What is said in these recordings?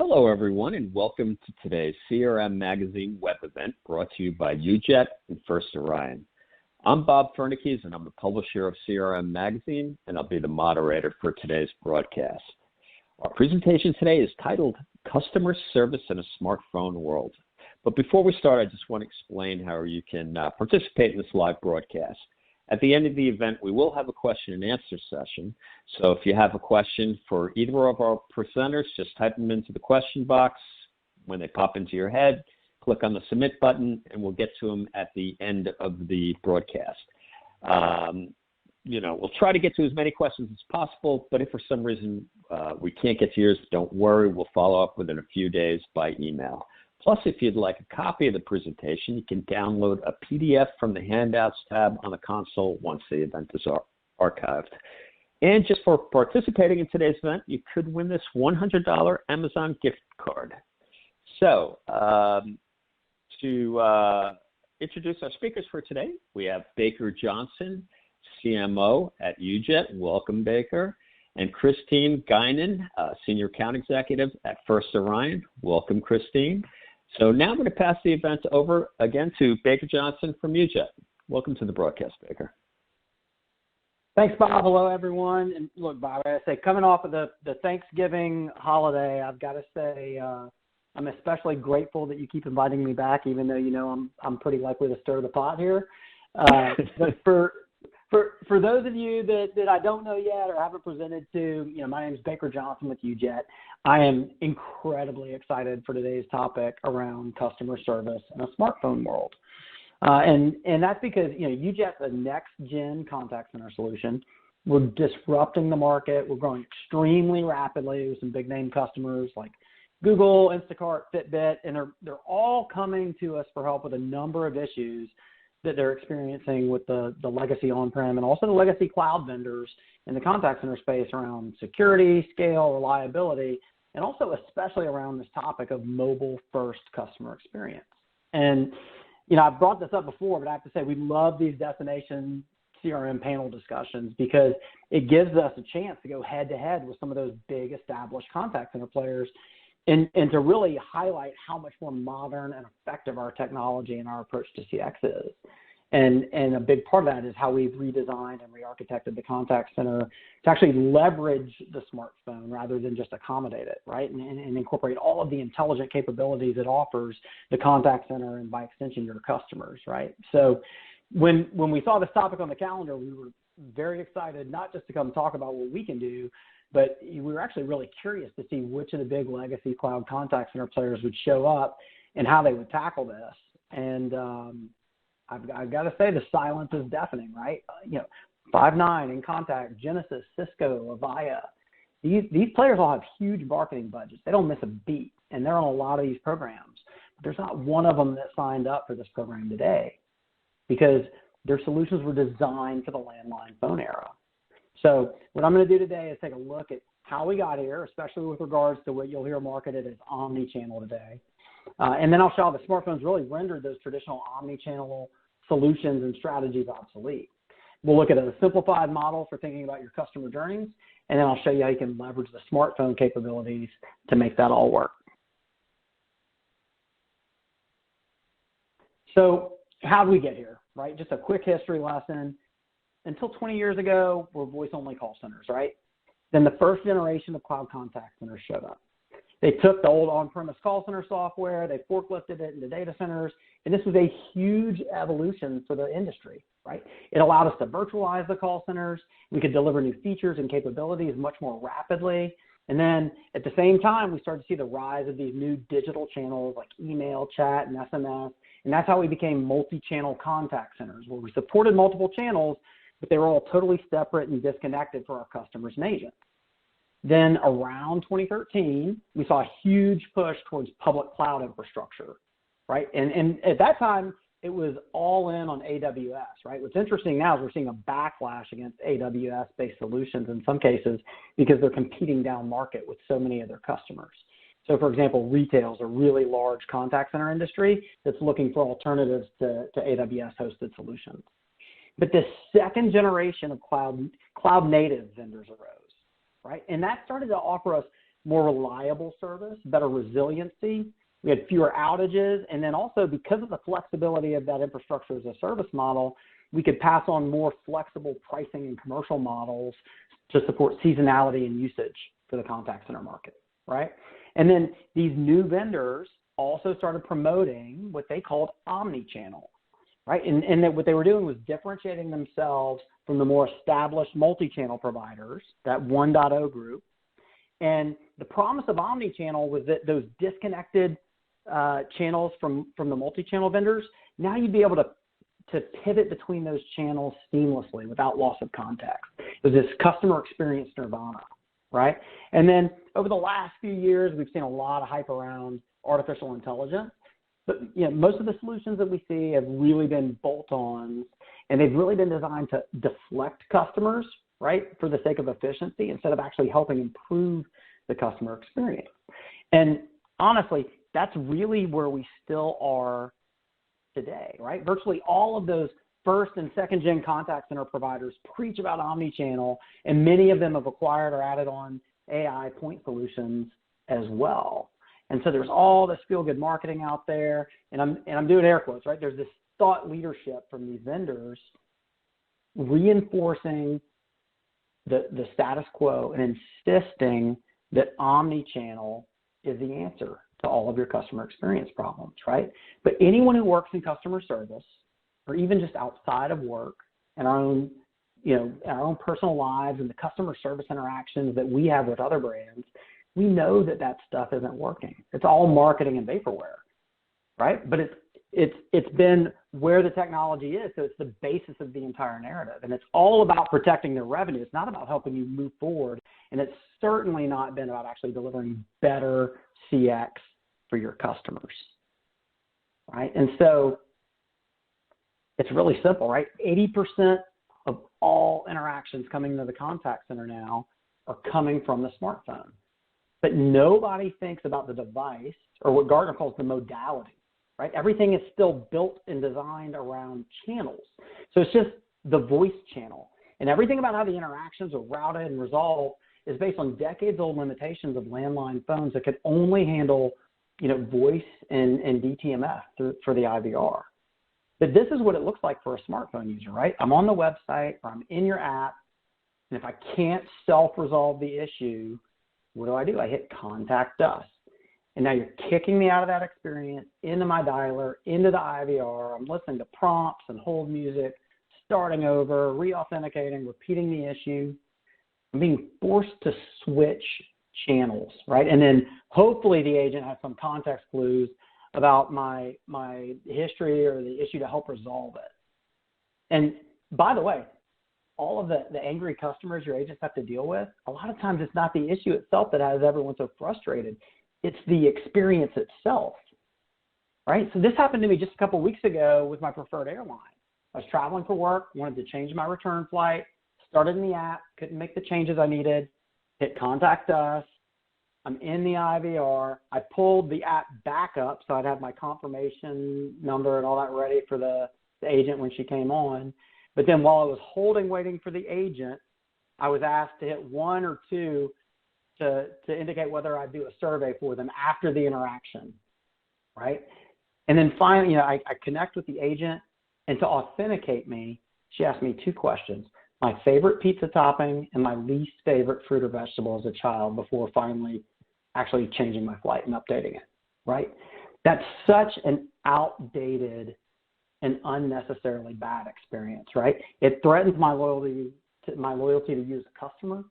Hello, everyone, and welcome to today's CRM Magazine web event brought to you by UJET and First Orion. I'm Bob Fernikes, and I'm the publisher of CRM Magazine, and I'll be the moderator for today's broadcast. Our presentation today is titled Customer Service in a Smartphone World. But before we start, I just want to explain how you can participate in this live broadcast. At the end of the event, we will have a question and answer session. So if you have a question for either of our presenters, just type them into the question box. When they pop into your head, click on the submit button, and we'll get to them at the end of the broadcast. We'll try to get to as many questions as possible, but if for some reason we can't get to yours, don't worry. We'll follow up within a few days by email. Plus, if you'd like a copy of the presentation, you can download a PDF from the Handouts tab on the console once the event is archived. And just for participating in today's event, you could win this $100 Amazon gift card. So, to introduce our speakers for today, we have Baker Johnson, CMO at UJET. Welcome, Baker. And Christine Guinan, Senior Account Executive at First Orion. Welcome, Christine. So now I'm going to pass the event over again to Baker Johnson from UJET. Welcome to the broadcast, Baker. Thanks, Bob. Hello, everyone. And look, Bob, I say coming off of the Thanksgiving holiday, I've got to say I'm especially grateful that you keep inviting me back, even though I'm pretty likely to stir the pot here. But for those of you that I don't know yet or haven't presented to, my name is Baker Johnson with UJET. I am incredibly excited for today's topic around customer service in a smartphone world. And that's because, UJET's a next-gen contact center solution. We're disrupting the market. We're growing extremely rapidly with some big-name customers like Google, Instacart, Fitbit, and they're all coming to us for help with a number of issues that they're experiencing with the legacy on-prem and also the legacy cloud vendors in the contact center space around security, scale, reliability, and also especially around this topic of mobile-first customer experience. And, I've brought this up before, but I have to say we love these Destination CRM panel discussions because it gives us a chance to go head-to-head with some of those big established contact center players and to really highlight how much more modern and effective our technology and our approach to CX is. And a big part of that is how we've redesigned and re-architected the contact center to actually leverage the smartphone rather than just accommodate it, right? And incorporate all of the intelligent capabilities it offers the contact center and by extension your customers, right? So when we saw this topic on the calendar, we were very excited not just to come talk about what we can do, but we were actually really curious to see which of the big legacy cloud contact center players would show up and how they would tackle this. And I've got to say the silence is deafening, right? Five9, InContact, Genesys, Cisco, Avaya. These players all have huge marketing budgets. They don't miss a beat, and they're on a lot of these programs. But there's not one of them that signed up for this program today because their solutions were designed for the landline phone era. So what I'm going to do today is take a look at how we got here, especially with regards to what you'll hear marketed as Omnichannel today. And then I'll show how the smartphones really rendered those traditional Omnichannel solutions and strategies obsolete. We'll look at a simplified model for thinking about your customer journeys, and then I'll show you how you can leverage the smartphone capabilities to make that all work. So how did we get here, right? Just a quick history lesson. Until 20 years ago, we're voice-only call centers, right? Then the first generation of cloud contact centers showed up. They took the old on-premise call center software, they forklifted it into data centers, and this was a huge evolution for the industry, right? It allowed us to virtualize the call centers. We could deliver new features and capabilities much more rapidly. And then at the same time, we started to see the rise of these new digital channels like email, chat, and SMS. And that's how we became multi-channel contact centers, where we supported multiple channels, but they were all totally separate and disconnected for our customers and agents. Then around 2013, we saw a huge push towards public cloud infrastructure, right? And at that time, it was all in on AWS, right? What's interesting now is we're seeing a backlash against AWS-based solutions in some cases because they're competing down market with so many of their customers. So, for example, retail is a really large contact center industry that's looking for alternatives to AWS-hosted solutions. But the second generation of cloud native vendors arose, right? And that started to offer us more reliable service, better resiliency. We had fewer outages. And then also, because of the flexibility of that infrastructure as a service model, we could pass on more flexible pricing and commercial models to support seasonality and usage for the contact center market, right? And then these new vendors also started promoting what they called Omnichannel, right? And that what they were doing was differentiating themselves from the more established multi-channel providers, that 1.0 group. And the promise of Omnichannel was that those disconnected channels from the multi-channel vendors, now you'd be able to pivot between those channels seamlessly without loss of context. It was this customer experience nirvana, right? And then over the last few years, we've seen a lot of hype around artificial intelligence. But most of the solutions that we see have really been bolt-ons, and they've really been designed to deflect customers, right, for the sake of efficiency instead of actually helping improve the customer experience. And honestly, that's really where we still are today, right? Virtually all of those first and second gen contact center providers preach about omnichannel, and many of them have acquired or added on AI point solutions as well. And so there's all this feel-good marketing out there, and I'm doing air quotes, right? There's this thought leadership from these vendors reinforcing the status quo and insisting that omnichannel is the answer to all of your customer experience problems, right? But anyone who works in customer service, or even just outside of work, and our own personal lives and the customer service interactions that we have with other brands, we know that stuff isn't working. It's all marketing and vaporware, right? But it's been where the technology is, so it's the basis of the entire narrative. And it's all about protecting their revenue. It's not about helping you move forward, and it's certainly not been about actually delivering better CX for your customers, right? And so it's really simple, right? 80% of all interactions coming to the contact center now are coming from the smartphone. But nobody thinks about the device, or what Gartner calls the modality, right? Everything is still built and designed around channels. So it's just the voice channel. And everything about how the interactions are routed and resolved is based on decades-old limitations of landline phones that could only handle, voice and DTMF for the IVR. But this is what it looks like for a smartphone user, right? I'm on the website, or I'm in your app, and if I can't self-resolve the issue, what do? I hit Contact Us. And now you're kicking me out of that experience into my dialer, into the IVR. I'm listening to prompts and hold music, starting over, re-authenticating, repeating the issue. I'm being forced to switch channels, right? And then hopefully the agent has some context clues about my history or the issue to help resolve it. And by the way, all of the angry customers your agents have to deal with, a lot of times it's not the issue itself that has everyone so frustrated. It's the experience itself, right? So this happened to me just a couple of weeks ago with my preferred airline. I was traveling for work, wanted to change my return flight, started in the app, couldn't make the changes I needed, hit Contact Us. I'm in the IVR. I pulled the app back up so I'd have my confirmation number and all that ready for the agent when she came on. But then while I was waiting for the agent, I was asked to hit 1 or 2 to indicate whether I'd do a survey for them after the interaction, right? And then finally, I connect with the agent, and to authenticate me, she asked me 2 questions: my favorite pizza topping and my least favorite fruit or vegetable as a child, before finally actually changing my flight and updating it, right? That's such an outdated and unnecessarily bad experience, right? It threatens my loyalty to you as a customer,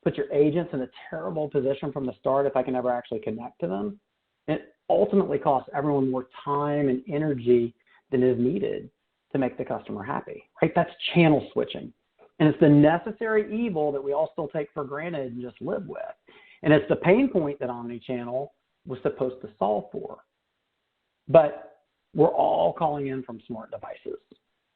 puts your agents in a terrible position from the start if I can ever actually connect to them. It ultimately costs everyone more time and energy than is needed to make the customer happy, right? That's channel switching. And it's the necessary evil that we all still take for granted and just live with. And it's the pain point that Omnichannel was supposed to solve for. But we're all calling in from smart devices,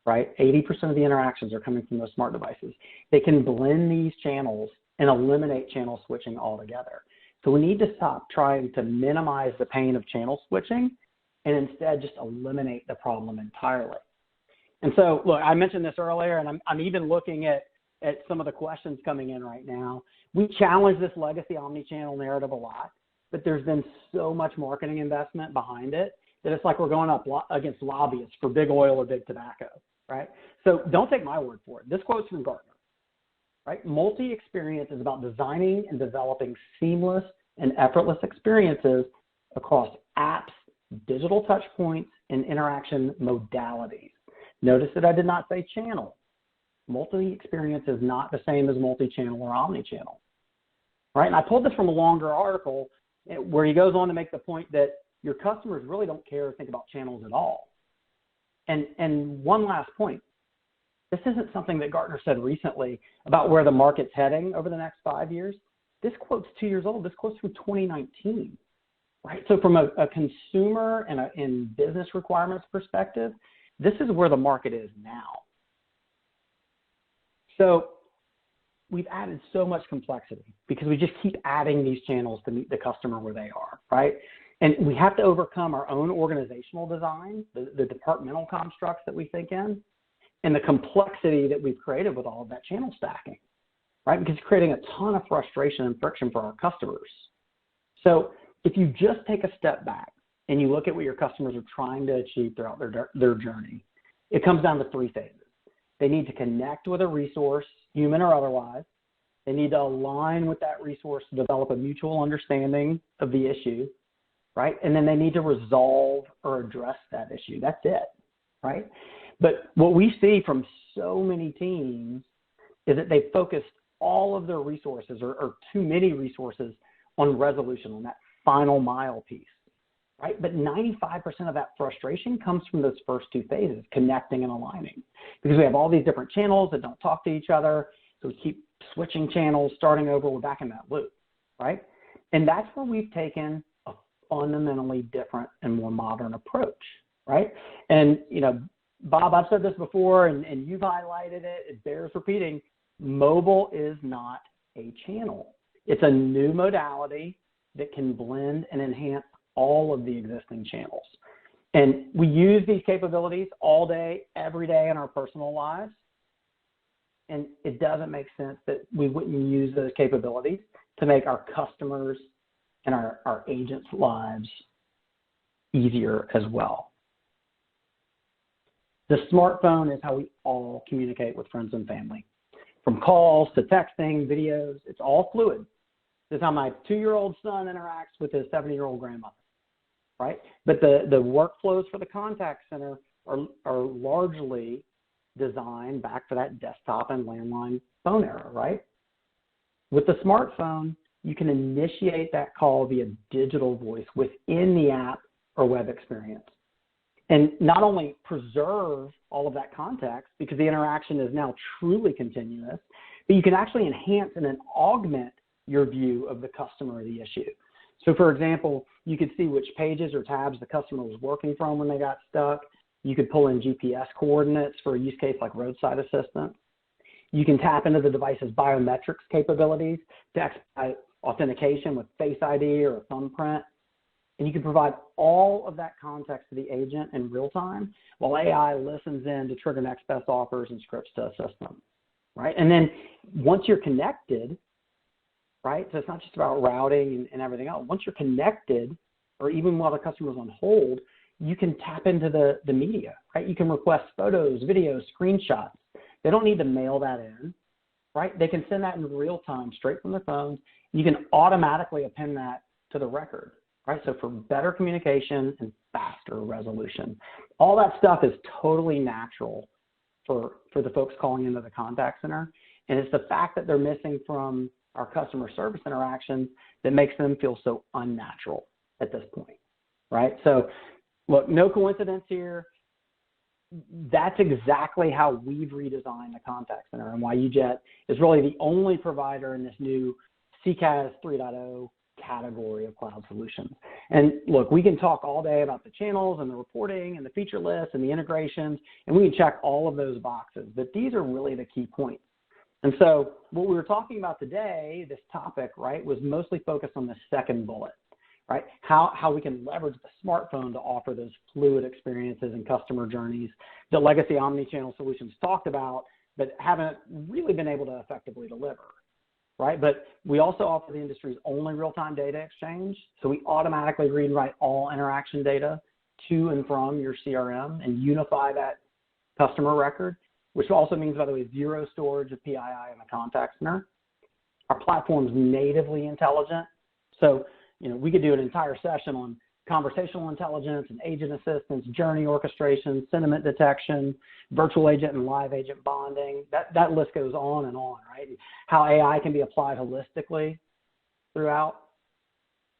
right? 80% of the interactions are coming from those smart devices. They can blend these channels and eliminate channel switching altogether. So we need to stop trying to minimize the pain of channel switching and instead just eliminate the problem entirely. And so, look, I mentioned this earlier, and I'm even looking at at some of the questions coming in right now. We challenge this legacy omnichannel narrative a lot, but there's been so much marketing investment behind it that it's like we're going up against lobbyists for big oil or big tobacco, right? So don't take my word for it. This quote's from Gartner, right? Multi-experience is about designing and developing seamless and effortless experiences across apps, digital touch points, and interaction modalities. Notice that I did not say channel. Multi-experience is not the same as multi-channel or omni-channel, right? And I pulled this from a longer article where he goes on to make the point that your customers really don't care or think about channels at all. And one last point. This isn't something that Gartner said recently about where the market's heading over the next 5 years. This quote's 2 years old. This quote's from 2019, right? So from a consumer and in business requirements perspective, this is where the market is now. So we've added so much complexity because we just keep adding these channels to meet the customer where they are, right? And we have to overcome our own organizational design, the departmental constructs that we think in, and the complexity that we've created with all of that channel stacking, right? Because it's creating a ton of frustration and friction for our customers. So if you just take a step back and you look at what your customers are trying to achieve throughout their journey, it comes down to 3 phases. They need to connect with a resource, human or otherwise. They need to align with that resource to develop a mutual understanding of the issue, right? And then they need to resolve or address that issue. That's it, right? But what we see from so many teams is that they focused all of their resources or too many resources on resolution, on that final mile piece, right? But 95% of that frustration comes from those first 2 phases, connecting and aligning, because we have all these different channels that don't talk to each other. So we keep switching channels, starting over, we're back in that loop, right? And that's where we've taken a fundamentally different and more modern approach, right? And, you know, Bob, I've said this before, and you've highlighted it. It bears repeating. Mobile is not a channel. It's a new modality that can blend and enhance all of the existing channels. And we use these capabilities all day, every day in our personal lives. And it doesn't make sense that we wouldn't use those capabilities to make our customers and our agents' lives easier as well. The smartphone is how we all communicate with friends and family. From calls to texting, videos, it's all fluid. This is how my 2-year-old son interacts with his 70-year-old grandmother, right? But the workflows for the contact center are largely designed back for that desktop and landline phone era, right? With the smartphone, you can initiate that call via digital voice within the app or web experience. And not only preserve all of that context because the interaction is now truly continuous, but you can actually enhance and then augment your view of the customer or the issue. So for example, you could see which pages or tabs the customer was working from when they got stuck. You could pull in GPS coordinates for a use case like roadside assistance. You can tap into the device's biometrics capabilities to expedite authentication with Face ID or a thumbprint. And you can provide all of that context to the agent in real time while AI listens in to trigger next best offers and scripts to assist them, right? And then once you're connected, right, so it's not just about routing and everything else. Once you're connected, or even while the customer's on hold, you can tap into the media, right? You can request photos, videos, screenshots. They don't need to mail that in, right? They can send that in real time straight from their phones. You can automatically append that to the record, right? So for better communication and faster resolution. All that stuff is totally natural for the folks calling into the contact center. And it's the fact that they're missing from our customer service interactions that makes them feel so unnatural at this point, right? So look, no coincidence here. That's exactly how we've redesigned the contact center and why UJET is really the only provider in this new CCaaS 3.0 category of cloud solutions. And look, we can talk all day about the channels and the reporting and the feature lists and the integrations, and we can check all of those boxes, but these are really the key points. And so what we were talking about today, this topic, right, was mostly focused on the second bullet, right? How we can leverage the smartphone to offer those fluid experiences and customer journeys that legacy omnichannel solutions talked about, but haven't really been able to effectively deliver, right? But we also offer the industry's only real-time data exchange. So we automatically read and write all interaction data to and from your CRM and unify that customer record, which also means, by the way, zero storage of PII in the contact center. Our platform's natively intelligent. So, we could do an entire session on conversational intelligence and agent assistance, journey orchestration, sentiment detection, virtual agent and live agent bonding. That list goes on and on, right? How AI can be applied holistically throughout.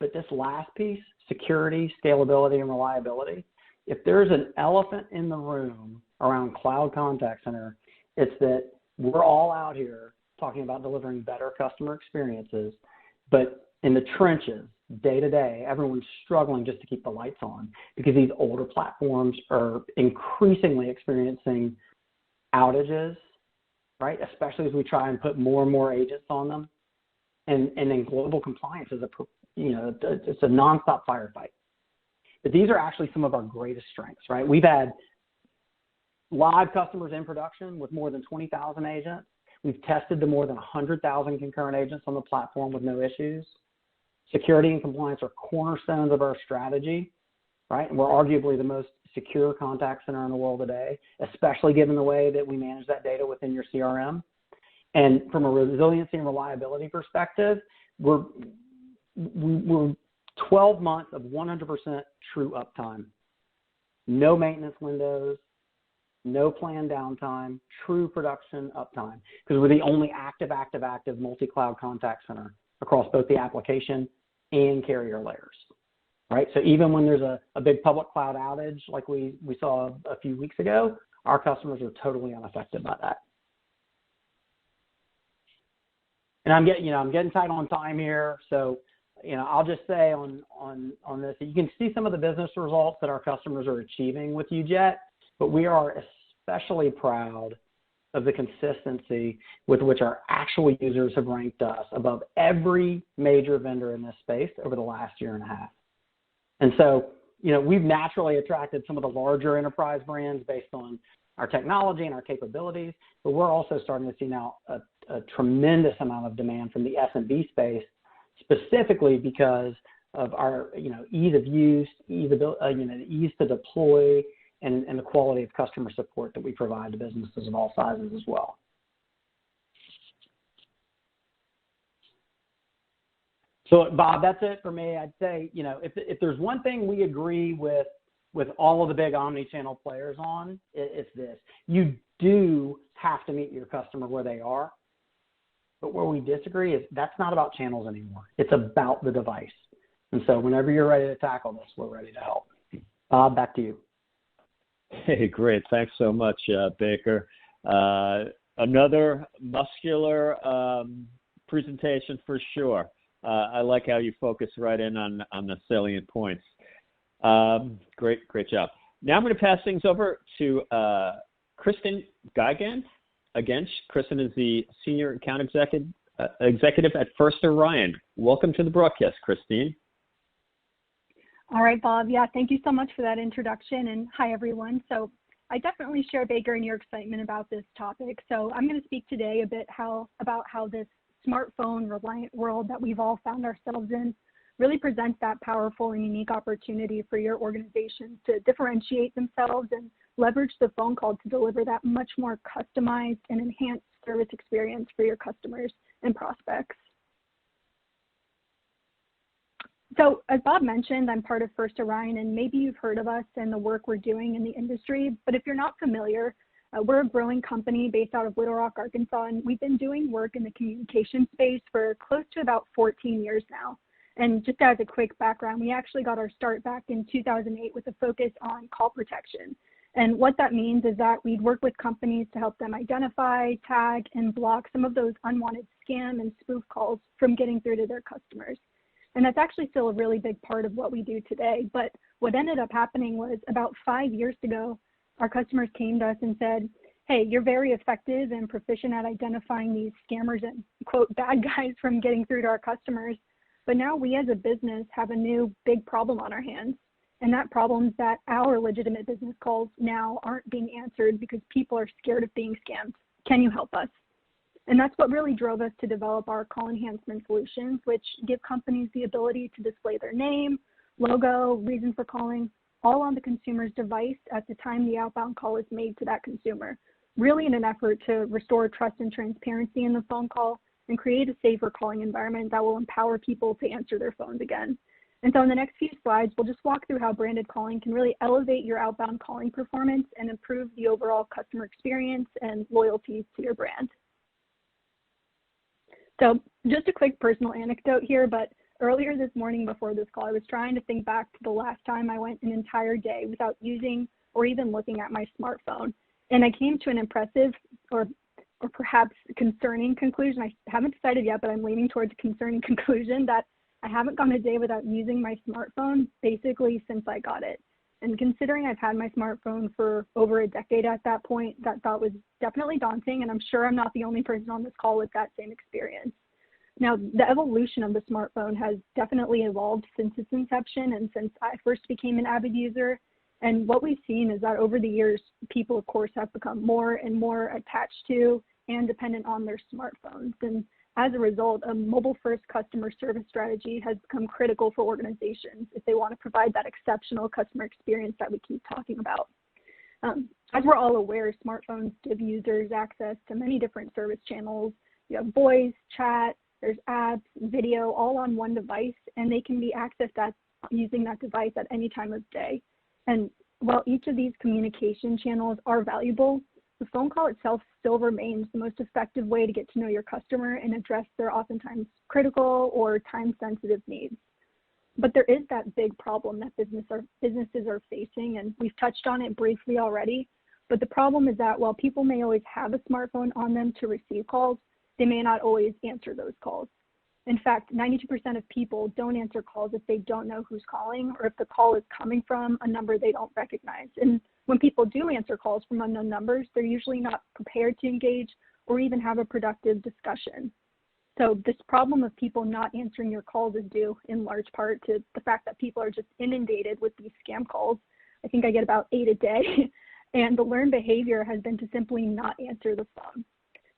But this last piece, security, scalability, and reliability, if there's an elephant in the room around cloud contact center, it's that we're all out here talking about delivering better customer experiences, but in the trenches, day to day, everyone's struggling just to keep the lights on because these older platforms are increasingly experiencing outages, right? Especially as we try and put more and more agents on them. And then global compliance is it's a nonstop firefight. But these are actually some of our greatest strengths, right? We've had live customers in production with more than 20,000 agents. We've tested to more than 100,000 concurrent agents on the platform with no issues. Security and compliance are cornerstones of our strategy, right? And we're arguably the most secure contact center in the world today, especially given the way that we manage that data within your CRM. And from a resiliency and reliability perspective, we're 12 months of 100% true uptime. No maintenance windows, no planned downtime, true production uptime, because we're the only active multi-cloud contact center across both the application and carrier layers, right? So even when there's a big public cloud outage like we saw a few weeks ago, our customers are totally unaffected by that. And I'm getting tight on time here, so I'll just say on this, you can see some of the business results that our customers are achieving with UJet, but we are especially proud of the consistency with which our actual users have ranked us above every major vendor in this space over the last year and a half. And so, we've naturally attracted some of the larger enterprise brands based on our technology and our capabilities, but we're also starting to see now a tremendous amount of demand from the SMB space, specifically because of our, ease of use, ease to deploy, and the quality of customer support that we provide to businesses of all sizes as well. So, Bob, that's it for me. I'd say, if there's one thing we agree with all of the big omni-channel players on, it's this. You do have to meet your customer where they are. But where we disagree is that's not about channels anymore. It's about the device. And so whenever you're ready to tackle this, we're ready to help. Bob, back to you. Hey, great. Thanks so much, Baker. Another muscular presentation for sure. I like how you focus right in on the salient points. Great job. Now I'm going to pass things over to Kristen Guinan. Again, Kristen is the Senior Account Executive at First Orion. Welcome to the broadcast, Christine. All right, Bob. Yeah, thank you so much for that introduction, and hi, everyone. So I definitely share Baker and your excitement about this topic. So I'm going to speak today a bit about how this smartphone-reliant world that we've all found ourselves in really presents that powerful and unique opportunity for your organization to differentiate themselves and leverage the phone call to deliver that much more customized and enhanced service experience for your customers and prospects. So as Bob mentioned, I'm part of First Orion, and maybe you've heard of us and the work we're doing in the industry, but if you're not familiar, we're a growing company based out of Little Rock, Arkansas, and we've been doing work in the communication space for close to about 14 years now. And just as a quick background, we actually got our start back in 2008 with a focus on call protection. And what that means is that we'd work with companies to help them identify, tag, and block some of those unwanted scam and spoof calls from getting through to their customers. And that's actually still a really big part of what we do today. But what ended up happening was about 5 years ago, our customers came to us and said, hey, you're very effective and proficient at identifying these scammers and, quote, bad guys from getting through to our customers. But now we as a business have a new big problem on our hands. And that problem is that our legitimate business calls now aren't being answered because people are scared of being scammed. can you help us? And that's what really drove us to develop our call enhancement solutions, which give companies the ability to display their name, logo, reason for calling, all on the consumer's device at the time the outbound call is made to that consumer, really in an effort to restore trust and transparency in the phone call and create a safer calling environment that will empower people to answer their phones again. And so in the next few slides, we'll just walk through how branded calling can really elevate your outbound calling performance and improve the overall customer experience and loyalty to your brand. So just a quick personal anecdote here, but earlier this morning before this call, I was trying to think back to the last time I went an entire day without using or even looking at my smartphone. And I came to an impressive or perhaps concerning conclusion. I haven't decided yet, but I'm leaning towards a concerning conclusion that I haven't gone a day without using my smartphone basically since I got it. And considering I've had my smartphone for over a decade at that point, that thought was definitely daunting, and I'm sure I'm not the only person on this call with that same experience. Now, the evolution of the smartphone has definitely evolved since its inception and since I first became an avid user. And what we've seen is that over the years, people, of course, have become more and more attached to and dependent on their smartphones. And as a result, a mobile-first customer service strategy has become critical for organizations if they want to provide that exceptional customer experience that we keep talking about. As we're all aware, smartphones give users access to many different service channels. You have voice, chat, there's apps, video, all on one device, and they can be accessed using that device at any time of day. And while each of these communication channels are valuable, the phone call itself still remains the most effective way to get to know your customer and address their oftentimes critical or time-sensitive needs. But there is that big problem that businesses are facing, and we've touched on it briefly already. But the problem is that while people may always have a smartphone on them to receive calls, they may not always answer those calls. In fact, 92% of people don't answer calls if they don't know who's calling or if the call is coming from a number they don't recognize. And when people do answer calls from unknown numbers, they're usually not prepared to engage or even have a productive discussion. So this problem of people not answering your calls is due in large part to the fact that people are just inundated with these scam calls. I think I get about 8 a day. And the learned behavior has been to simply not answer the phone.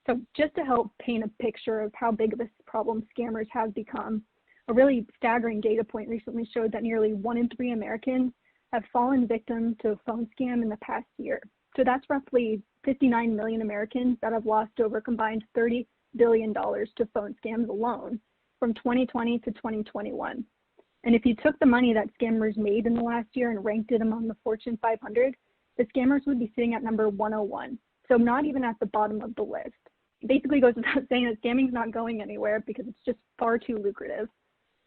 So just to help paint a picture of how big of a problem scammers have become, a really staggering data point recently showed that nearly 1 in 3 Americans have fallen victim to a phone scam in the past year. So that's roughly 59 million Americans that have lost over a combined $30 billion to phone scams alone from 2020 to 2021. And if you took the money that scammers made in the last year and ranked it among the Fortune 500, the scammers would be sitting at number 101. So not even at the bottom of the list. It basically goes without saying that scamming's not going anywhere because it's just far too lucrative.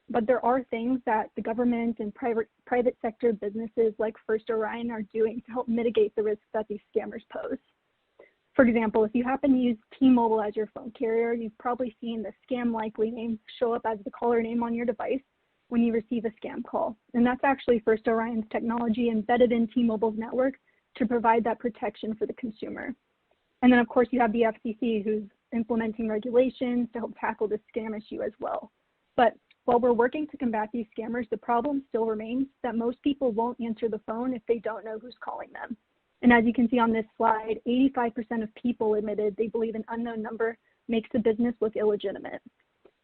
But there are things that the government and private sector businesses like First Orion are doing to help mitigate the risks that these scammers pose. For example, if you happen to use T-Mobile as your phone carrier, you've probably seen the scam likely name show up as the caller name on your device when you receive a scam call. And that's actually First Orion's technology embedded in T-Mobile's network to provide that protection for the consumer. And then, of course, you have the FCC, who's implementing regulations to help tackle this scam issue as well. But while we're working to combat these scammers, the problem still remains that most people won't answer the phone if they don't know who's calling them. And as you can see on this slide, 85% of people admitted they believe an unknown number makes the business look illegitimate.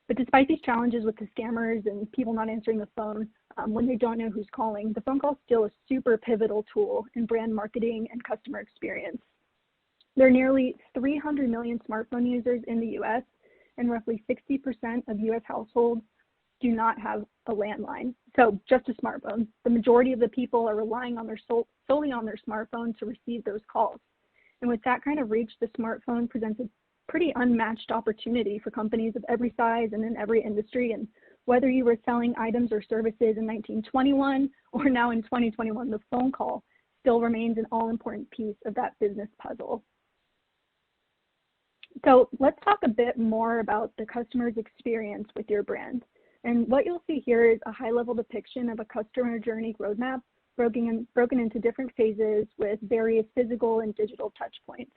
But despite these challenges with the scammers and people not answering the phone when they don't know who's calling, the phone call is still a super pivotal tool in brand marketing and customer experience. There are nearly 300 million smartphone users in the U.S., and roughly 60% of U.S. households do not have a landline. So just a smartphone. The majority of the people are relying on solely on their smartphone to receive those calls. And with that kind of reach, the smartphone presents a pretty unmatched opportunity for companies of every size and in every industry. And whether you were selling items or services in 1921 or now in 2021, the phone call still remains an all-important piece of that business puzzle. So let's talk a bit more about the customer's experience with your brand. And what you'll see here is a high-level depiction of a customer journey roadmap broken into different phases with various physical and digital touch points.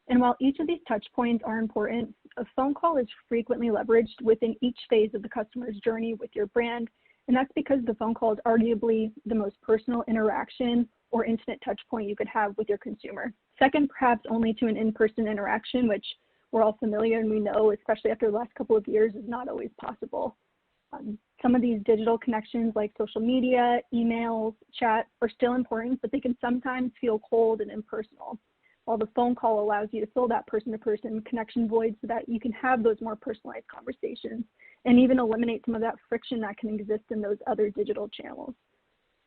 And while each of these touch points are important, a phone call is frequently leveraged within each phase of the customer's journey with your brand. And that's because the phone call is arguably the most personal interaction or intimate touch point you could have with your consumer. Second, perhaps only to an in-person interaction, which we're all familiar and we know, especially after the last couple of years, is not always possible. Some of these digital connections like social media, emails, chat are still important, but they can sometimes feel cold and impersonal, while the phone call allows you to fill that person-to-person connection void so that you can have those more personalized conversations and even eliminate some of that friction that can exist in those other digital channels.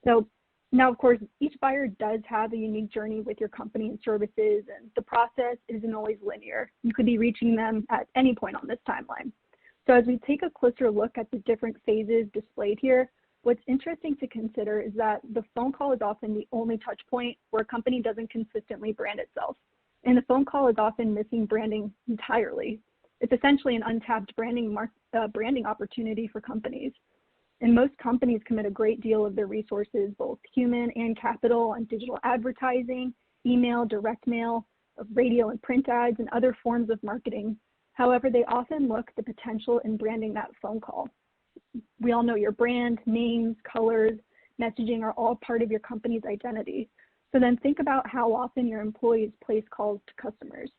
So now, of course, each buyer does have a unique journey with your company and services, and the process isn't always linear. You could be reaching them at any point on this timeline. So as we take a closer look at the different phases displayed here, what's interesting to consider is that the phone call is often the only touch point where a company doesn't consistently brand itself. And the phone call is often missing branding entirely. It's essentially an untapped branding opportunity for companies. And most companies commit a great deal of their resources, both human and capital, on digital advertising, email, direct mail, radio and print ads, and other forms of marketing. However, they often look the potential in branding that phone call. We all know your brand, names, colors, messaging are all part of your company's identity. So then think about how often your employees place calls to customers.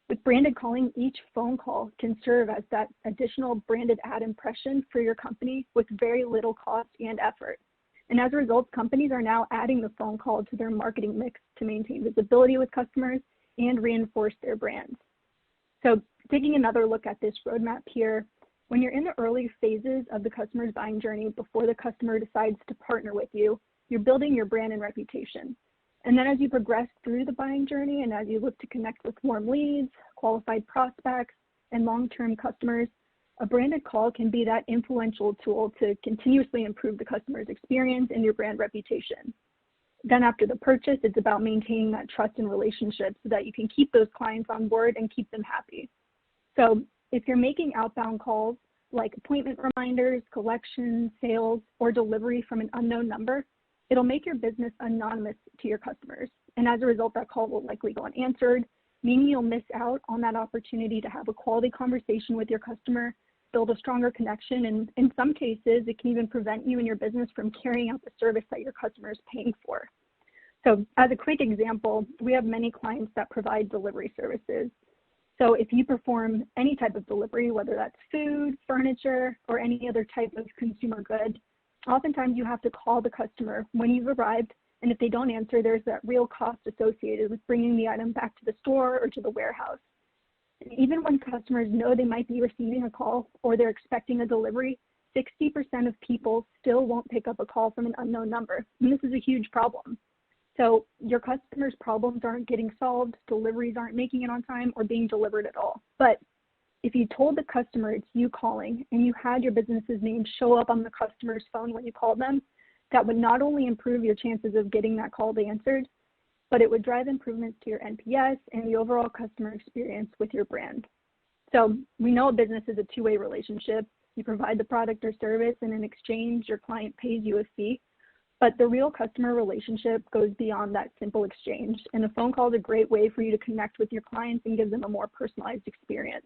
With branded calling, each phone call can serve as that additional branded ad impression for your company with very little cost and effort. And as a result, companies are now adding the phone call to their marketing mix to maintain visibility with customers and reinforce their brands. So taking another look at this roadmap here, when you're in the early phases of the customer's buying journey before the customer decides to partner with you, you're building your brand and reputation. And then as you progress through the buying journey and as you look to connect with warm leads, qualified prospects, and long-term customers, a branded call can be that influential tool to continuously improve the customer's experience and your brand reputation. Then after the purchase, it's about maintaining that trust and relationship so that you can keep those clients on board and keep them happy. So if you're making outbound calls like appointment reminders, collections, sales, or delivery from an unknown number, it'll make your business anonymous to your customers. And as a result, that call will likely go unanswered, meaning you'll miss out on that opportunity to have a quality conversation with your customer, build a stronger connection, and in some cases, it can even prevent you and your business from carrying out the service that your customer is paying for. So as a quick example, we have many clients that provide delivery services. So if you perform any type of delivery, whether that's food, furniture, or any other type of consumer good, oftentimes you have to call the customer when you've arrived, and if they don't answer, there's that real cost associated with bringing the item back to the store or to the warehouse. And even when customers know they might be receiving a call or they're expecting a delivery, 60% of people still won't pick up a call from an unknown number. And this is a huge problem. So your customers' problems aren't getting solved, deliveries aren't making it on time or being delivered at all. But if you told the customer it's you calling and you had your business's name show up on the customer's phone when you called them, that would not only improve your chances of getting that call answered, but it would drive improvements to your NPS and the overall customer experience with your brand. So we know a business is a two-way relationship. You provide the product or service, and in exchange, your client pays you a fee. But the real customer relationship goes beyond that simple exchange, and a phone call is a great way for you to connect with your clients and give them a more personalized experience.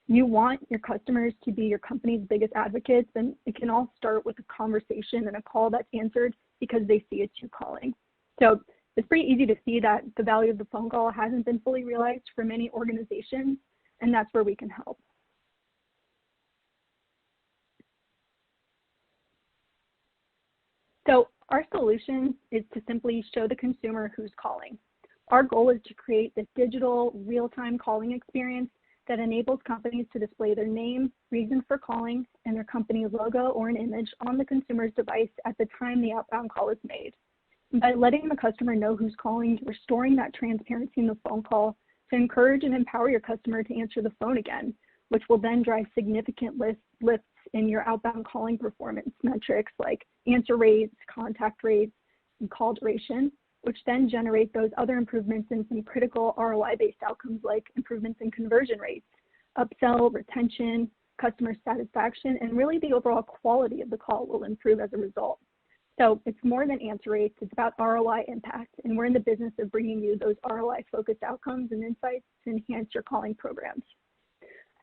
You want your customers to be your company's biggest advocates, and it can all start with a conversation and a call that's answered because they see it's you calling. So it's pretty easy to see that the value of the phone call hasn't been fully realized for many organizations, and that's where we can help. So our solution is to simply show the consumer who's calling. Our goal is to create this digital, real-time calling experience that enables companies to display their name, reason for calling, and their company logo or an image on the consumer's device at the time the outbound call is made. And by letting the customer know who's calling, you're restoring that transparency in the phone call to encourage and empower your customer to answer the phone again, which will then drive significant lifts in your outbound calling performance metrics like answer rates, contact rates, and call duration, which then generate those other improvements in some critical ROI-based outcomes like improvements in conversion rates, upsell, retention, customer satisfaction, and really the overall quality of the call will improve as a result. So it's more than answer rates, it's about ROI impact, and we're in the business of bringing you those ROI-focused outcomes and insights to enhance your calling programs.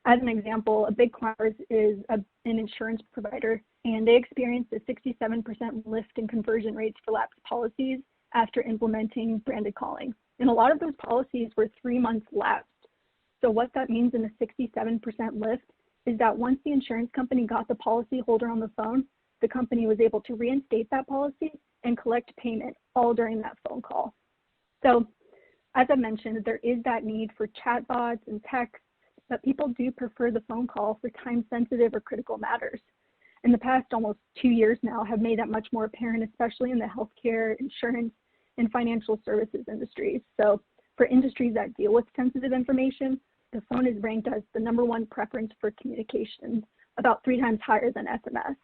As an example, a big client is an insurance provider, and they experienced a 67% lift in conversion rates for lapsed policies after implementing branded calling. And a lot of those policies were 3 months lapsed. So what that means in a 67% lift is that once the insurance company got the policyholder on the phone, the company was able to reinstate that policy and collect payment all during that phone call. So as I mentioned, there is that need for chatbots and texts, but people do prefer the phone call for time-sensitive or critical matters. In the past almost 2 years now have made that much more apparent, especially in the healthcare, insurance, and financial services industries. So for industries that deal with sensitive information, the phone is ranked as the #1 preference for communication, about 3 times higher than SMS.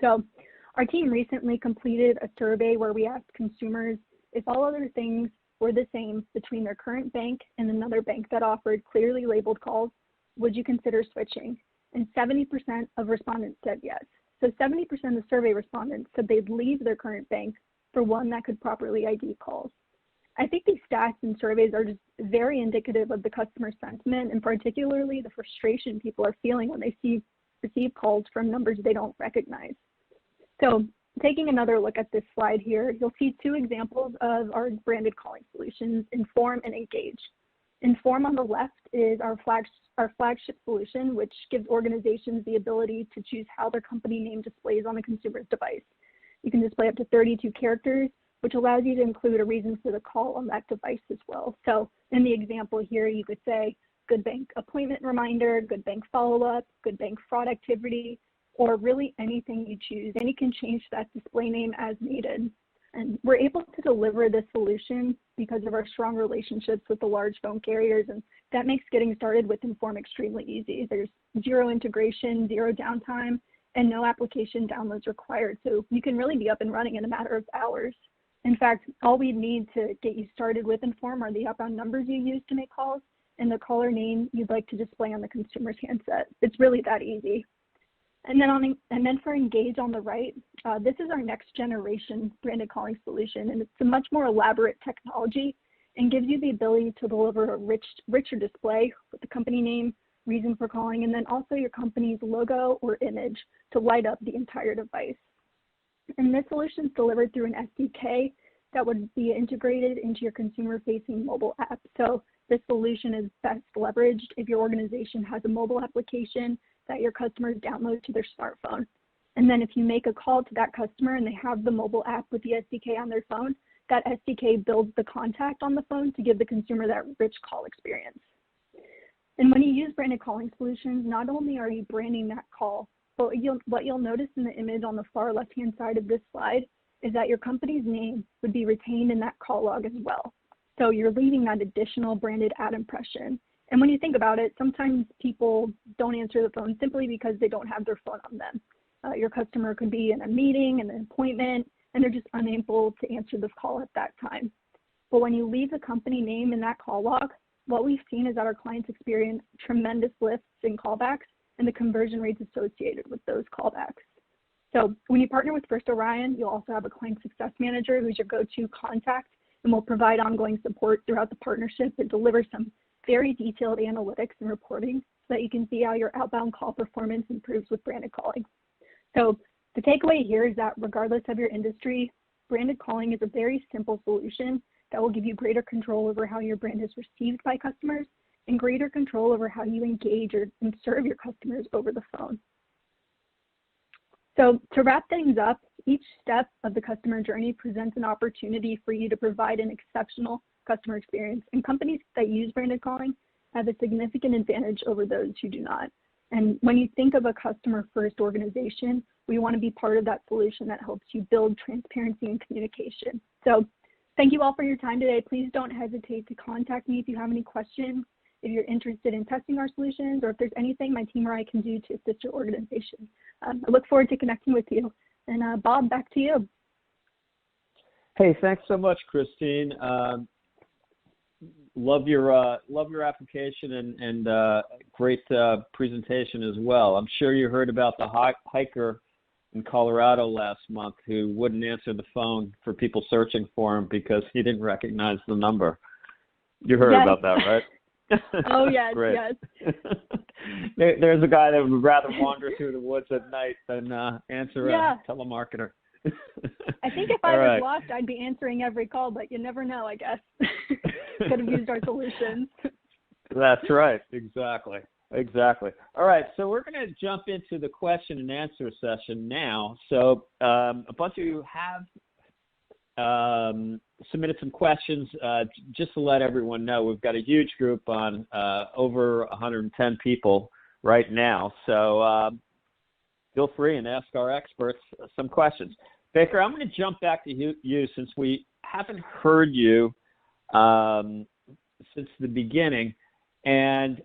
So our team recently completed a survey where we asked consumers if all other things were the same between their current bank and another bank that offered clearly labeled calls, would you consider switching? And 70% of respondents said yes. So 70% of survey respondents said they'd leave their current bank for one that could properly ID calls. I think these stats and surveys are just very indicative of the customer sentiment, and particularly the frustration people are feeling when they receive calls from numbers they don't recognize. So taking another look at this slide here, you'll see 2 examples of our branded calling solutions, Inform and Engage. Inform on the left is our flagship solution, which gives organizations the ability to choose how their company name displays on the consumer's device. You can display up to 32 characters, which allows you to include a reason for the call on that device as well. So in the example here, you could say Good Bank appointment reminder, Good Bank follow-up, Good Bank fraud activity, or really anything you choose. And you can change that display name as needed. And we're able to deliver this solution because of our strong relationships with the large phone carriers, and that makes getting started with Inform extremely easy. There's 0 integration, 0 downtime, and no application downloads required. So you can really be up and running in a matter of hours. In fact, all we need to get you started with Inform are the outbound numbers you use to make calls and the caller name you'd like to display on the consumer's handset. It's really that easy. And then for Engage on the right, this is our next generation branded calling solution, and it's a much more elaborate technology and gives you the ability to deliver a richer display with the company name, reason for calling, and then also your company's logo or image to light up the entire device. And this solution is delivered through an SDK that would be integrated into your consumer-facing mobile app. So this solution is best leveraged if your organization has a mobile application that your customers download to their smartphone. And then if you make a call to that customer and they have the mobile app with the SDK on their phone, that SDK builds the contact on the phone to give the consumer that rich call experience. And when you use branded calling solutions, not only are you branding that call, but what you'll notice in the image on the far left-hand side of this slide is that your company's name would be retained in that call log as well. So you're leaving that additional branded ad impression. And when you think about it, sometimes people don't answer the phone simply because they don't have their phone on them. Your customer could be in a meeting, in an appointment, and they're just unable to answer the call at that time. But when you leave the company name in that call log, what we've seen is that our clients experience tremendous lifts in callbacks and the conversion rates associated with those callbacks. So when you partner with First Orion, you'll also have a client success manager who's your go-to contact and will provide ongoing support throughout the partnership and deliver some very detailed analytics and reporting so that you can see how your outbound call performance improves with branded calling. So the takeaway here is that regardless of your industry, branded calling is a very simple solution that will give you greater control over how your brand is received by customers and greater control over how you engage and serve your customers over the phone. So to wrap things up, each step of the customer journey presents an opportunity for you to provide an exceptional customer experience, and companies that use branded calling have a significant advantage over those who do not. And when you think of a customer-first organization, we want to be part of that solution that helps you build transparency and communication. So thank you all for your time today. Please don't hesitate to contact me if you have any questions, if you're interested in testing our solutions, or if there's anything my team or I can do to assist your organization. I look forward to connecting with you. And Bob, back to you. Hey, thanks so much, Christine. Love your application and great presentation as well. I'm sure you heard about the hiker in Colorado last month who wouldn't answer the phone for people searching for him because he didn't recognize the number. You heard Yes. about that, right? Oh, yes, Great. yes. There's a guy that would rather wander through the woods at night than answer a telemarketer. I think if I was lost, I'd be answering every call, but you never know, I guess. could have used our solutions. That's right. Exactly. All right, so we're going to jump into the question and answer session now. So a bunch of you have submitted some questions. Just to let everyone know, we've got a huge group on over 110 people right now. So feel free and ask our experts some questions. Baker, I'm going to jump back to you since we haven't heard you since the beginning. And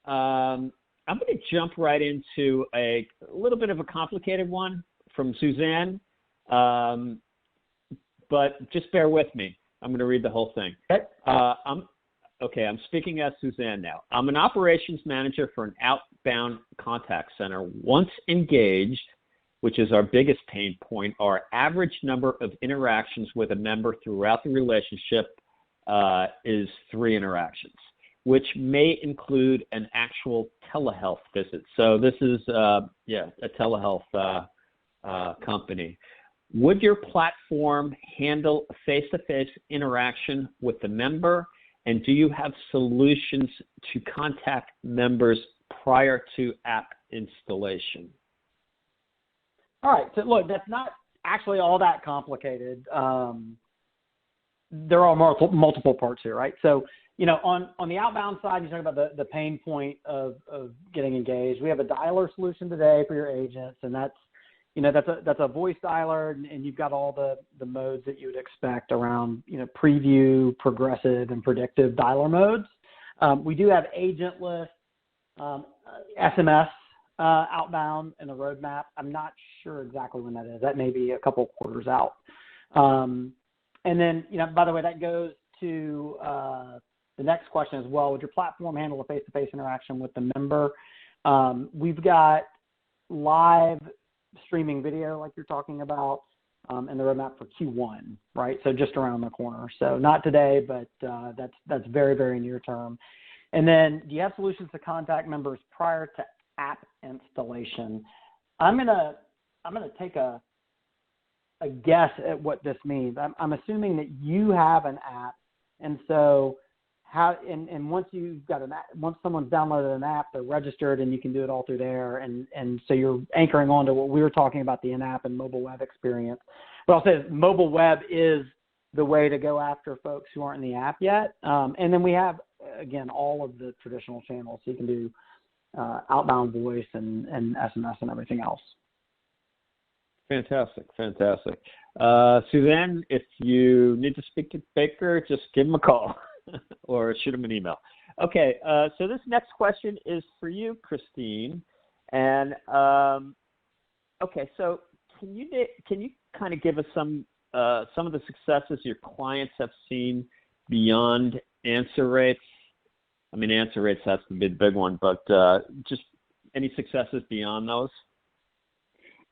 I'm going to jump right into a little bit of a complicated one from Suzanne, but just bear with me. I'm going to read the whole thing. I'm speaking as Suzanne now. I'm an operations manager for an outbound contact center. Once engaged, which is our biggest pain point, our average number of interactions with a member throughout the relationship is 3 interactions, which may include an actual telehealth visit. So this is, a telehealth company. Would your platform handle a face-to-face interaction with the member? And do you have solutions to contact members prior to app installation? All right. So look, that's not actually all that complicated. There are multiple parts here, right? So, on the outbound side, you're talking about the pain point of getting engaged. We have a dialer solution today for your agents, and that's a voice dialer, and you've got all the modes that you would expect around, preview, progressive, and predictive dialer modes. We do have agentless SMS outbound in the roadmap. I'm not sure exactly when that is. That may be a couple quarters out. And then, by the way, that goes to the next question as well. Would your platform handle a face-to-face interaction with the member? We've got live streaming video like you're talking about in the roadmap for Q1, right? So just around the corner. So not today, but that's very, very near term. And then do you have solutions to contact members prior to app installation? I'm gonna take a guess at what this means. I'm assuming that you have an app, and so once you've got once someone's downloaded an app, they're registered, and you can do it all through there. And so you're anchoring on to what we were talking about, the in-app and mobile web experience. But I'll say mobile web is the way to go after folks who aren't in the app yet. And then we have, again, all of the traditional channels. So you can do outbound voice and SMS and everything else. Fantastic. Suzanne, if you need to speak to Baker, just give him a call or shoot him an email. Okay, so this next question is for you, Christine. And okay, so can you kind of give us some of the successes your clients have seen beyond answer rates? I mean, answer rates has to be the big one, but just any successes beyond those?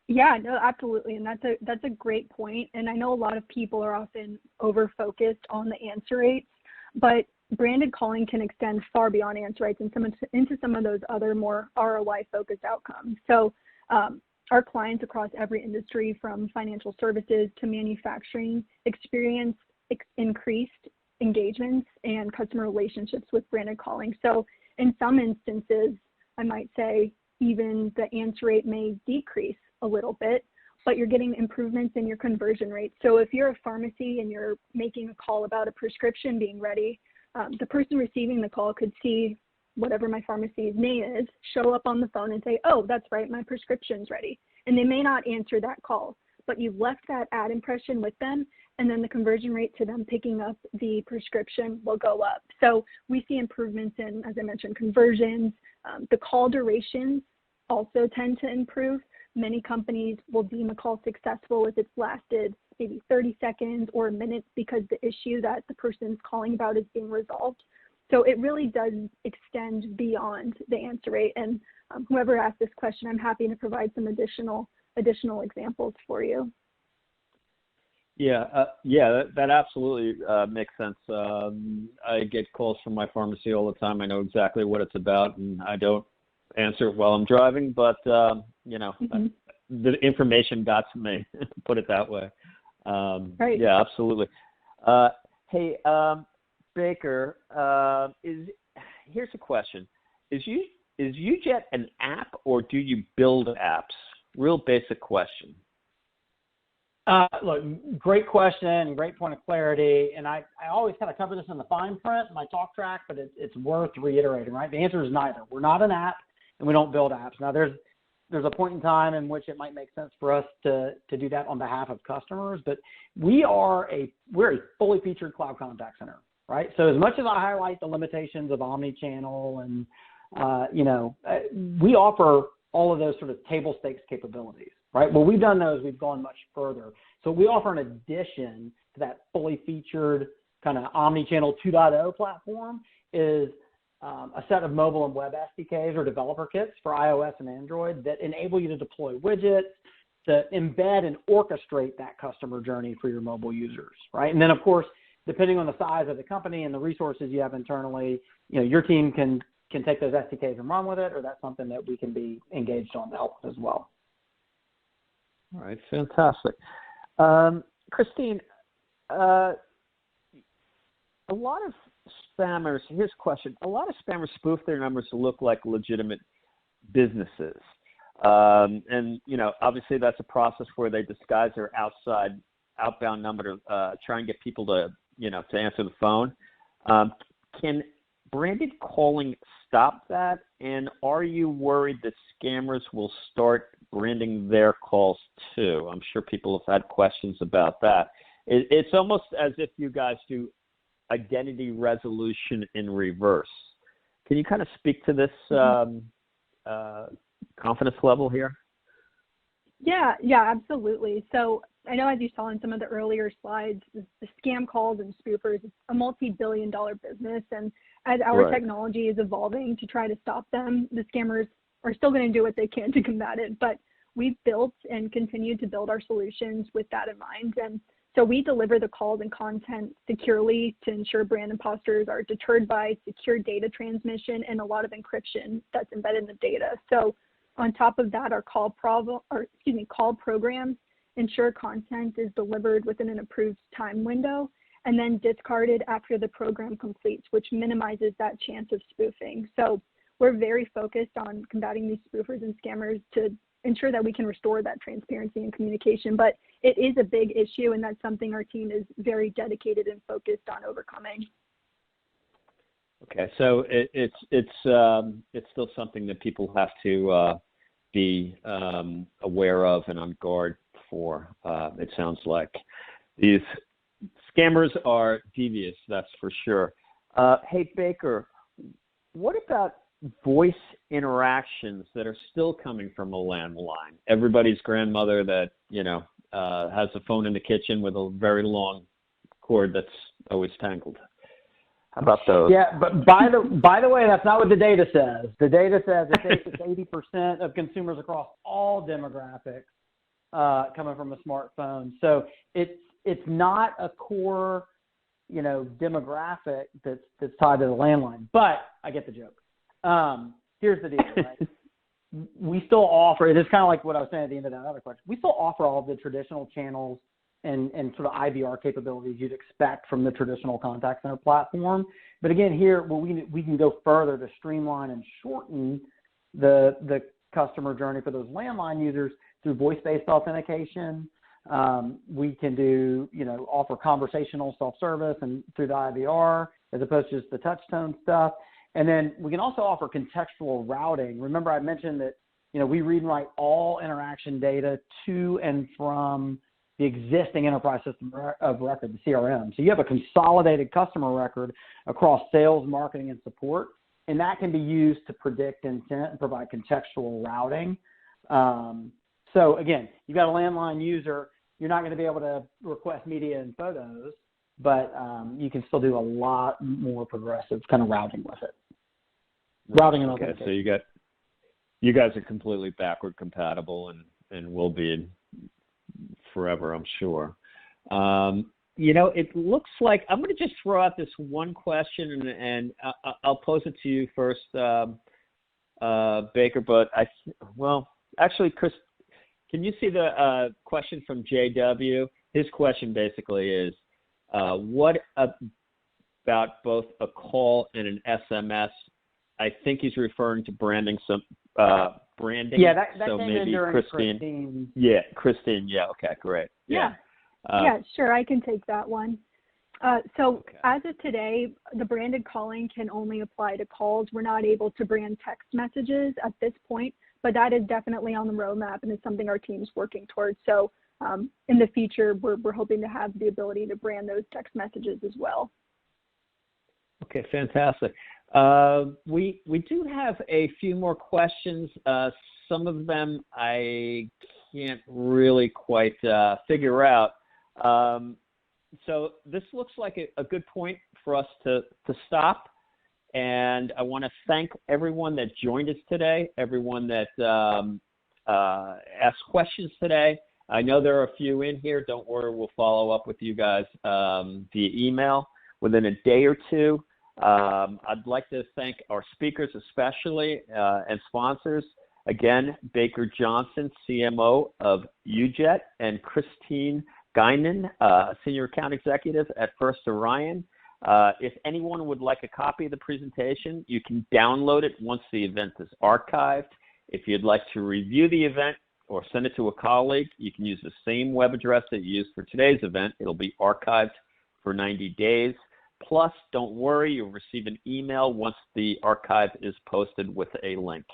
Yeah, no, absolutely. And that's a great point. And I know a lot of people are often over-focused on the answer rates, but branded calling can extend far beyond answer rates and into some of those other more ROI-focused outcomes. So our clients across every industry, from financial services to manufacturing, experience increased engagements and customer relationships with branded calling. So in some instances, I might say even the answer rate may decrease a little bit, but you're getting improvements in your conversion rate. So if you're a pharmacy and you're making a call about a prescription being ready, the person receiving the call could see whatever my pharmacy's name is, show up on the phone and say, oh, that's right, my prescription's ready. And they may not answer that call, but you've left that ad impression with them, and then the conversion rate to them picking up the prescription will go up. So we see improvements in, as I mentioned, conversions. The call durations also tend to improve. Many companies will deem a call successful if it's lasted maybe 30 seconds or a minute because the issue that the person's calling about is being resolved. So it really does extend beyond the answer rate. And whoever asked this question, I'm happy to provide some additional examples for you. Yeah, that absolutely makes sense. I get calls from my pharmacy all the time. I know exactly what it's about, and I don't answer it while I'm driving, but the information got to me, put it that way. Right. Yeah, absolutely. Hey, Baker, here's a question. Is UJet an app or do you build apps? Real basic question. Look, great question, great point of clarity. And I always kind of cover this in the fine print in my talk track, but it's worth reiterating, right? The answer is neither. We're not an app and we don't build apps. Now there's a point in time in which it might make sense for us to do that on behalf of customers, but we're a fully featured cloud contact center, right? So as much as I highlight the limitations of Omnichannel and, we offer all of those sort of table stakes capabilities, right? Well, we've done those, we've gone much further. So we offer an addition to that fully featured kind of Omnichannel 2.0 platform is a set of mobile and web SDKs or developer kits for iOS and Android that enable you to deploy widgets, to embed and orchestrate that customer journey for your mobile users, right? And then, of course, depending on the size of the company and the resources you have internally, your team can take those SDKs and run with it, or that's something that we can be engaged on to help as well. All right, fantastic. Christine, a lot of spammers, here's a question. A lot of spammers spoof their numbers to look like legitimate businesses. And, obviously that's a process where they disguise their outbound number to try and get people to answer the phone. Can branded calling stop that? And are you worried that scammers will start branding their calls too? I'm sure people have had questions about that. It's almost as if you guys do identity resolution in reverse. Can you kind of speak to this confidence level here? Yeah, absolutely. So I know, as you saw in some of the earlier slides, the scam calls and spoofers, it's a multi-billion-dollar business. And as our technology is evolving to try to stop them, the scammers are still going to do what they can to combat it. But we've built and continue to build our solutions with that in mind. And so we deliver the calls and content securely to ensure brand imposters are deterred by secure data transmission and a lot of encryption that's embedded in the data. So on top of that, our call programs ensure content is delivered within an approved time window and then discarded after the program completes, which minimizes that chance of spoofing. So we're very focused on combating these spoofers and scammers to ensure that we can restore that transparency and communication. But it is a big issue, and that's something our team is very dedicated and focused on overcoming. Okay, so it's still something that people have to be aware of and on guard for. It sounds like these scammers are devious, that's for sure. Hey, Baker, what about voice interactions that are still coming from a landline? Everybody's grandmother that, has a phone in the kitchen with a very long cord that's always tangled. How about those? Yeah, but by the way, that's not what the data says. The data says it's 80% of consumers across all demographics coming from a smartphone. So it's not a core, demographic that's tied to the landline. But I get the joke. Here's the deal, right? We still offer, it is kind of like what I was saying at the end of that other question. We still offer all of the traditional channels and sort of IVR capabilities you'd expect from the traditional contact center platform. But again, here we can go further to streamline and shorten the customer journey for those landline users through voice-based authentication. We can do, offer conversational self-service and through the IVR as opposed to just the touch tone stuff. And then we can also offer contextual routing. Remember, I mentioned that, we read and write all interaction data to and from the existing enterprise system of record, the CRM. So you have a consolidated customer record across sales, marketing, and support, and that can be used to predict intent and provide contextual routing. So again, you've got a landline user, you're not going to be able to request media and photos, but you can still do a lot more progressive kind of routing with it. Routing and authentication. Okay, so you guys are completely backward compatible and will be forever, I'm sure. It looks like I'm going to just throw out this one question, and I'll pose it to you first, Baker. But actually, Chris, can you see the question from JW? His question basically is, what about both a call and an SMS. I think he's referring to branding. Branding. Yeah, that so came maybe in during Christine. Yeah, Christine. Yeah. Okay. Great. Yeah. Sure. I can take that one. As of today, the branded calling can only apply to calls. We're not able to brand text messages at this point, but that is definitely on the roadmap and is something our team's working towards. So in the future, we're hoping to have the ability to brand those text messages as well. Okay, fantastic. We do have a few more questions. Some of them I can't really quite figure out. So this looks like a good point for us to stop. And I want to thank everyone that joined us today, everyone that asked questions today. I know there are a few in here. Don't worry, we'll follow up with you guys via email within a day or two. I'd like to thank our speakers especially and sponsors. Again, Baker Johnson, CMO of UJET, and Christine Guinan, Senior Account Executive at First Orion. If anyone would like a copy of the presentation, you can download it once the event is archived. If you'd like to review the event or send it to a colleague, you can use the same web address that you used for today's event. It'll be archived for 90 days. Plus, don't worry, you'll receive an email once the archive is posted with a link.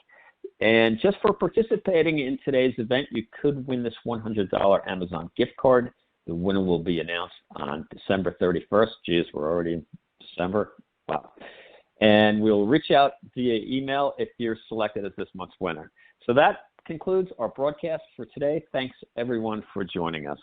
And just for participating in today's event, you could win this $100 Amazon gift card. The winner will be announced on December 31st. Geez, we're already in December. Wow. And we'll reach out via email if you're selected as this month's winner. So that concludes our broadcast for today. Thanks, everyone, for joining us.